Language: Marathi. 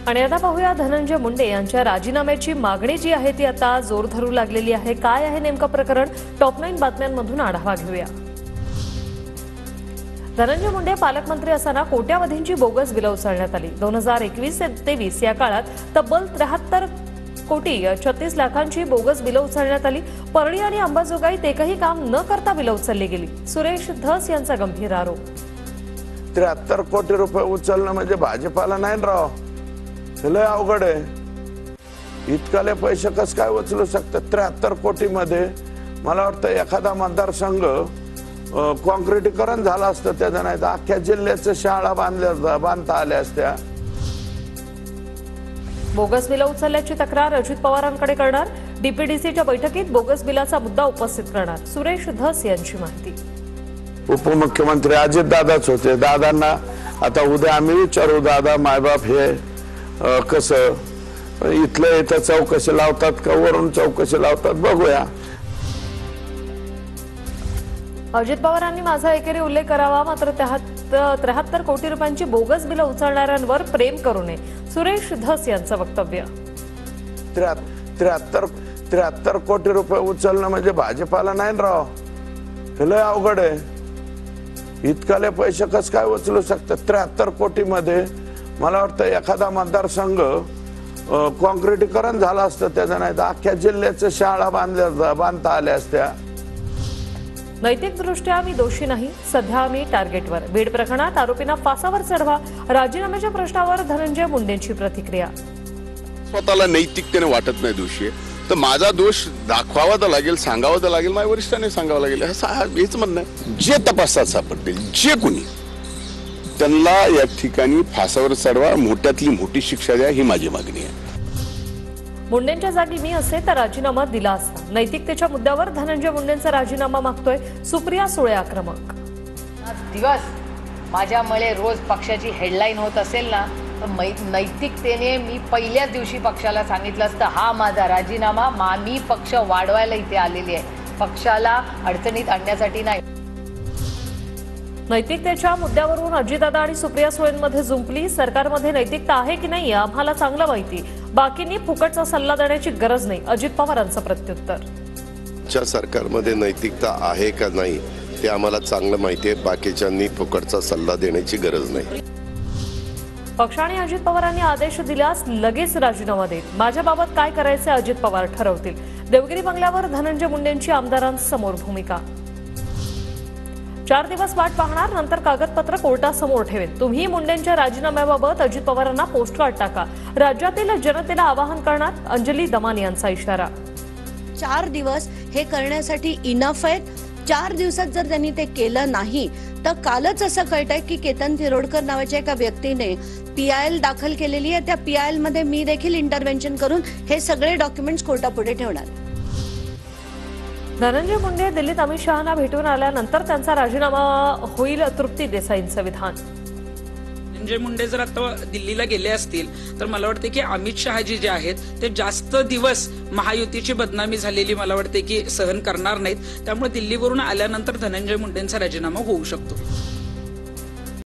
आणि आता पाहूया धनंजय मुंडे यांच्या राजीनाम्याची मागणी जी आहे ती आता जोर धरू लागलेली आहे। काय आहे नेमकं प्रकरण, टॉप 9 बातम्यांमधून आढावा घेऊया। धनंजय मुंडे पालकमंत्री असताना कोट्यावधींची बोगस बिलं उचलण्यात आली। 2021-23 या काळात तब्बल 73 कोटी 36 लाखांची बोगस बिलं उचलण्यात आली। परळी आणि अंबाजोगाईत एकही काम न करता बिलं उचलली गेली। सुरेश धस यांचा गंभीर आरोप। 73 कोटी रुपये उचलणं म्हणजे भाजपाला नाही राव, लय अवघड आहे। इतकाले पैसे कस काय उचलू शकतात? 73 कोटी मध्ये मला वाटतं एखादा मतदारसंघ कॉन्क्रिटीकरण झालं असतं, त्याच्या नाही तर अख्ख्या जिल्ह्याच्या शाळा बांधता आल्या असत्या। बोगस बिलं उचलल्याची तक्रार अजित पवारांकडे करणार। डीपीडीसीच्या बैठकीत बोगस बिलाचा मुद्दा उपस्थित करणार। सुरेश धस यांची माहिती। उपमुख्यमंत्री अजित दादाच होते। दादांना आता उद्या आम्ही विचारू, दादा मायबाप हे कसं इथलं इथं चौकशी लावतात का वरून चौकशी लावतात बघूया। अजित पवारांनी माझा एकेरी उल्लेख करावा, मात्र 73 कोटी रुपयांची बोगस बिलं उचलणाऱ्यांवर प्रेम करू नये। सुरेश धस यांचं वक्तव्य। 73 कोटी रुपये उचलणं म्हणजे भाजपाला नाही राव, लय अवघड आहे। इतकाले पैसे कस काय उचलू शकतात? 73 कोटी मध्ये मला वाटतं एखादा मतदारसंघ कॉन्क्रिटीकरण झालं असतं, त्याच्या नाही तर अख्ख्या जिल्ह्याच्या शाळा बांधता आल्या असत्या। नैतिकदृष्ट्या मी दोषी नाही, सध्या मी टार्गेटवर। बीड प्रकरणात आरोपींना फासावर चढवा, राजीनाम्याच्या प्रश्नावर धनंजय मुंडेंची प्रतिक्रिया। स्वतःला नैतिकतेने वाटत नाही दोषी आहे तर माझा दोष दाखवावा तर लागेल, सांगावा तर लागेल, माझ्या वरिष्ठांनी सांगावं लागेल, हेच म्हणणं आहे। जे तपासात सापडतील जे कोणी त्यांना या ठिकाणी फासावर चढवा, मोठ्यातली मोठी शिक्षा द्या, ही माझी मागणी आहे। मुंडेंच्या जागी मी असे तर राजीनामा दिला असता। नैतिकतेच्या मुद्द्यावर धनंजय मुंडेंचा राजीनामा मागतोय सुप्रिया सुळे आक्रमक। आज दिवस माझ्यामुळे रोज पक्षाची हेडलाईन होत असेल ना, तर नैतिकतेने मी पहिल्याच दिवशी पक्षाला सांगितलं असतं हा माझा राजीनामा, मी पक्ष वाढवायला इथे आलेली आहे, पक्षाला अडचणीत आणण्यासाठी नाही। नैतिकतेच्या मुद्द्यावरून अजितदादा आणि सुप्रिया सुळेंमध्ये जुंपली। सरकारमध्ये नैतिकता आहे की नाही आम्हाला चांगलं माहिती, बाकींनी फुकटचा सल्ला देण्याची गरज नाही। अजित पवारांचं प्रत्युत्तर। सरकारमध्ये नैतिकता आहे का नाही ते आम्हाला चांगलं माहिती आहे, बाकीच्यांनी फुकटचा सल्ला देण्याची गरज नाही। पक्षाने अजित पवारांनी आदेश दिल्यास लगेच राजीनामा देईल। माझ्याबाबत काय करायचे अजित पवार ठरवतील। देवगिरी बंगल्यावर धनंजय मुंडेंची आमदारांसमोर भूमिका। 4 दिवस वाट पाहणार, नंतर कागदपत्र कोर्टासमोर ठेवेन। तुम्ही मुंडेंच्या राजीनाम्याबाबत अजित पवारांना पोस्टकार्ड टाका, राज्यातील जनतेला आवाहन करणार। अंजली दमान यांचा इशारा। 4 दिवस हे करण्यासाठी इनफ आहेत। 4 दिवसात जर त्यांनी ते केलं नाही तर कालच असं कळतंय की केतन थिरोडकर नावाच्या एका व्यक्तीने PIL दाखल केलेली आहे। त्या PIL मध्ये मी देखील इंटरव्हेन्शन करून हे सगळे डॉक्युमेंट्स कोर्टापुढे ठेवणार। धनंजय मुंडे दिल्लीत अमित शहांना भेटून आल्यानंतर त्यांचा राजीनामा होईल, तृप्ती देसाईंचं विधान। धनंजय मुंडे जर आता दिल्लीला गेले असतील तर मला वाटते की अमित शहाजी जे आहेत ते जास्त दिवस महायुतीची बदनामी झालेली मला वाटते की सहन करणार नाहीत, त्यामुळे दिल्लीवरून आल्यानंतर धनंजय मुंडेंचा राजीनामा होऊ शकतो।